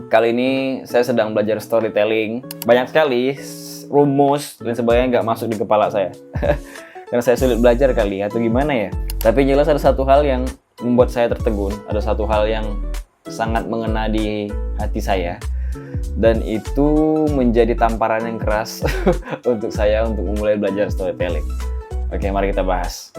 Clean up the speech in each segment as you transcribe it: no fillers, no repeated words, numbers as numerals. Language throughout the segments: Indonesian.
Kali ini saya sedang belajar storytelling. Banyak sekali rumus dan sebagainya nggak masuk di kepala saya. Karena saya sulit belajar kali atau gimana ya. Tapi jelas ada satu hal yang membuat saya tertegun. Ada satu hal yang sangat mengena di hati saya. Dan itu menjadi tamparan yang keras untuk saya untuk memulai belajar storytelling. Oke, mari kita bahas.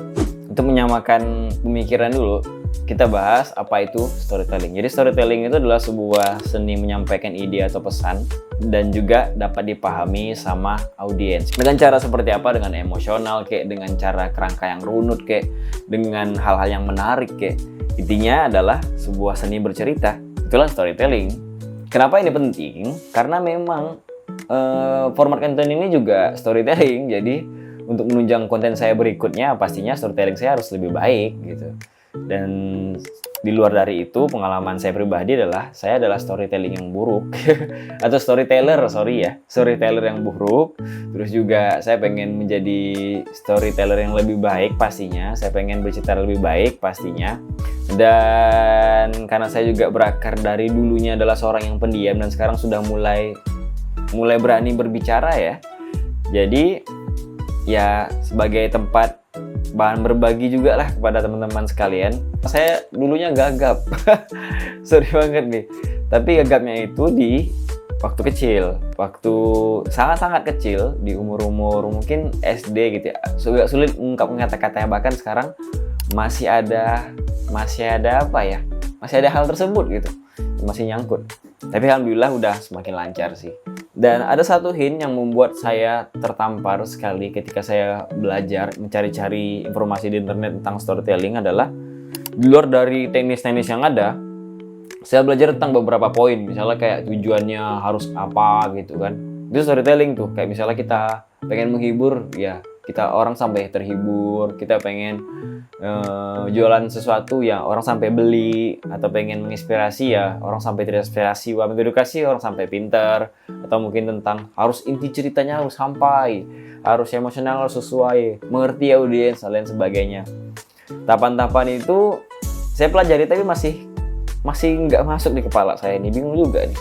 Untuk menyamakan pemikiran dulu, kita bahas apa itu storytelling. Jadi storytelling itu adalah sebuah seni menyampaikan ide atau pesan dan juga dapat dipahami sama audiens. Dengan cara seperti apa? Dengan emosional, kayak dengan cara kerangka yang runut, kayak dengan hal-hal yang menarik, kayak intinya adalah sebuah seni bercerita. Itulah storytelling. Kenapa ini penting? Karena memang format konten ini juga storytelling. Jadi untuk menunjang konten saya berikutnya, pastinya storytelling saya harus lebih baik gitu. Dan di luar dari itu, pengalaman saya pribadi adalah saya adalah storytelling yang buruk atau storyteller yang buruk. Terus juga saya pengen menjadi storyteller yang lebih baik pastinya. Saya pengen bercerita lebih baik pastinya. Dan karena saya juga berakar dari dulunya adalah seorang yang pendiam dan sekarang sudah mulai berani berbicara ya. Jadi ya sebagai tempat bahan berbagi juga lah kepada teman-teman sekalian. Saya dulunya gagap. Sorry banget nih. Tapi gagapnya itu di waktu kecil. Waktu sangat-sangat kecil, di umur-umur mungkin SD gitu ya. Agak sulit mengungkapkan kata-katanya, bahkan sekarang masih ada apa ya? Masih ada hal tersebut gitu. Masih nyangkut. Tapi alhamdulillah udah semakin lancar sih. Dan ada satu hint yang membuat saya tertampar sekali ketika saya belajar mencari-cari informasi di internet tentang storytelling adalah di luar dari teknis-teknis yang ada, saya belajar tentang beberapa poin. Misalnya kayak tujuannya harus apa gitu kan. Itu storytelling tuh. Kayak misalnya kita pengen menghibur, ya kita orang sampai terhibur. Kita pengen jualan sesuatu ya orang sampai beli, atau pengen menginspirasi ya orang sampai terinspirasi, mengedukasi orang sampai pintar, atau mungkin tentang harus inti ceritanya harus sampai, harus emosional, harus sesuai, mengerti audiens dan lain sebagainya. Tahapan-tahapan itu saya pelajari tapi masih nggak masuk di kepala saya nih, bingung juga nih,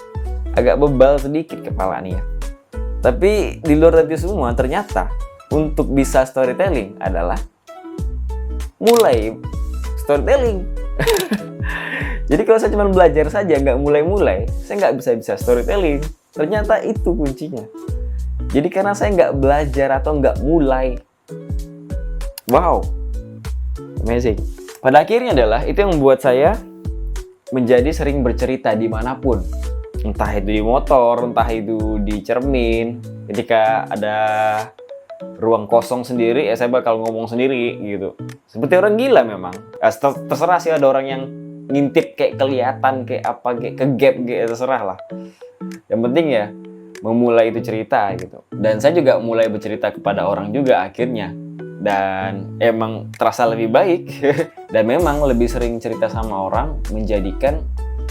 agak bebal sedikit kepala nih ya. Tapi di luar dari semua ternyata untuk bisa storytelling adalah mulai storytelling. Jadi kalau saya cuma belajar saja nggak mulai-mulai, saya nggak bisa storytelling. Ternyata itu kuncinya. Jadi karena saya nggak belajar atau nggak mulai, wow, amazing. Pada akhirnya adalah itu yang membuat saya menjadi sering bercerita dimanapun. Entah itu di motor, entah itu di cermin. Ketika ada ruang kosong sendiri, ya saya bakal ngomong sendiri gitu. Seperti orang gila memang. Terserah sih, ada orang yang ngintip kayak kelihatan, kayak apa, kayak kegap, kayak terserah lah. Yang penting ya memulai itu cerita gitu. Dan saya juga mulai bercerita kepada orang juga akhirnya. Dan emang terasa lebih baik. Dan memang lebih sering cerita sama orang menjadikan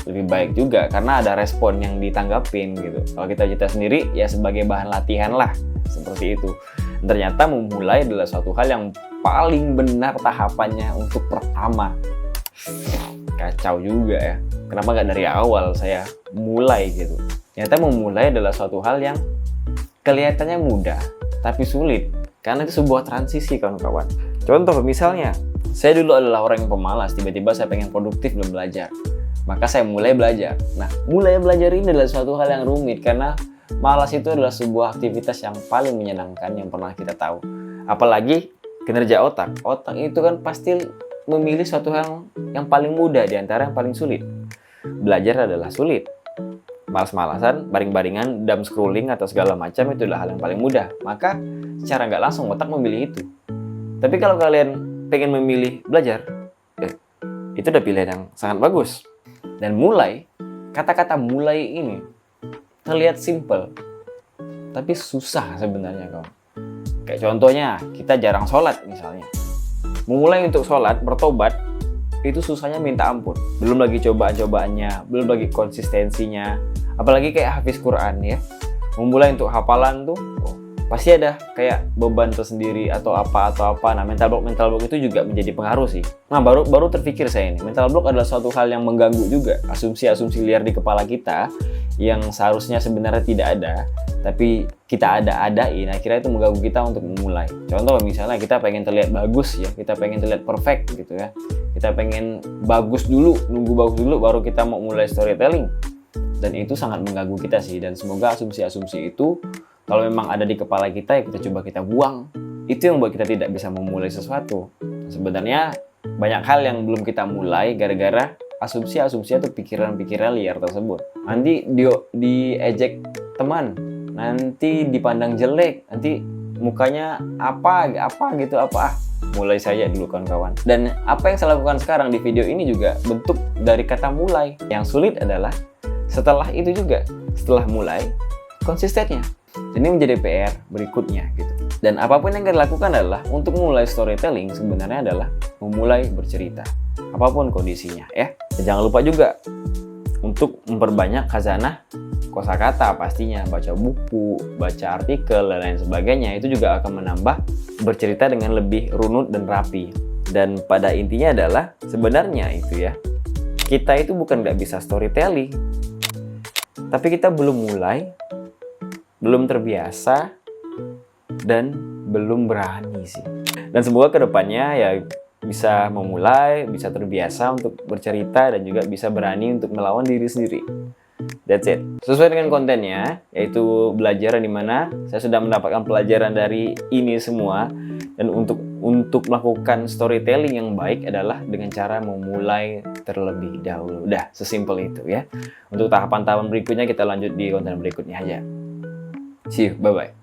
lebih baik juga, karena ada respon yang ditanggapin gitu. Kalau kita cerita sendiri ya sebagai bahan latihan lah, seperti itu. Ternyata memulai adalah suatu hal yang paling benar tahapannya untuk pertama. Kacau juga ya. Kenapa nggak dari awal saya mulai gitu? Ternyata memulai adalah suatu hal yang kelihatannya mudah, tapi sulit. Karena itu sebuah transisi kawan-kawan. Contoh misalnya, saya dulu adalah orang yang pemalas. Tiba-tiba saya pengen produktif dan belajar. Maka saya mulai belajar. Nah, mulai belajar ini adalah suatu hal yang rumit. Karena malas itu adalah sebuah aktivitas yang paling menyenangkan yang pernah kita tahu. Apalagi kinerja otak. Otak itu kan pasti memilih suatu hal yang paling mudah di antara yang paling sulit. Belajar adalah sulit. Malas-malasan, baring-baringan, dumb scrolling atau segala macam itu adalah hal yang paling mudah. Maka secara nggak langsung otak memilih itu. Tapi kalau kalian pengen memilih belajar, itu udah pilihan yang sangat bagus. Dan mulai, kata-kata mulai ini terlihat simple, tapi susah sebenarnya kawan. Kayak contohnya, kita jarang sholat misalnya. Memulai untuk sholat, bertobat, itu susahnya minta ampun. Belum lagi cobaan-cobaannya, belum lagi konsistensinya. Apalagi kayak hafiz Quran ya. Memulai untuk hafalan tuh, pasti ada kayak beban tersendiri atau apa. Nah, mental block itu juga menjadi pengaruh sih. Nah, baru terpikir saya ini, mental block adalah suatu hal yang mengganggu juga. Asumsi-asumsi liar di kepala kita yang seharusnya sebenarnya tidak ada, tapi kita ada-adain, akhirnya itu mengganggu kita untuk memulai. Contoh misalnya kita pengen terlihat bagus ya, kita pengen terlihat perfect gitu ya, kita pengen bagus dulu, nunggu bagus dulu baru kita mau mulai storytelling, dan itu sangat mengganggu kita sih. Dan semoga asumsi-asumsi itu kalau memang ada di kepala kita, ya kita coba kita buang. Itu yang buat kita tidak bisa memulai sesuatu. Sebenarnya banyak hal yang belum kita mulai gara-gara asumsi-asumsi atau pikiran-pikiran liar tersebut. Nanti diejek teman, nanti dipandang jelek, nanti mukanya apa gitu. Mulai saja dulu kawan-kawan. Dan apa yang saya lakukan sekarang di video ini juga bentuk dari kata mulai. Yang sulit adalah setelah itu juga, setelah mulai, konsistennya. Ini menjadi PR berikutnya gitu. Dan apapun yang kita lakukan adalah untuk mulai storytelling sebenarnya adalah memulai bercerita. Apapun kondisinya ya. Dan jangan lupa juga untuk memperbanyak khazanah kosakata pastinya. Baca buku, baca artikel, dan lain sebagainya. Itu juga akan menambah bercerita dengan lebih runut dan rapi. Dan pada intinya adalah sebenarnya itu ya, kita itu bukan nggak bisa storytelling, tapi kita belum mulai, belum terbiasa, dan belum berani sih. Dan semoga kedepannya ya bisa memulai, bisa terbiasa untuk bercerita, dan juga bisa berani untuk melawan diri sendiri. That's it. Sesuai dengan kontennya, yaitu belajar di mana saya sudah mendapatkan pelajaran dari ini semua. Dan untuk melakukan storytelling yang baik adalah dengan cara memulai terlebih dahulu. Udah, sesimpel itu ya. Untuk tahapan-tahapan berikutnya kita lanjut di konten berikutnya aja. See you, bye-bye.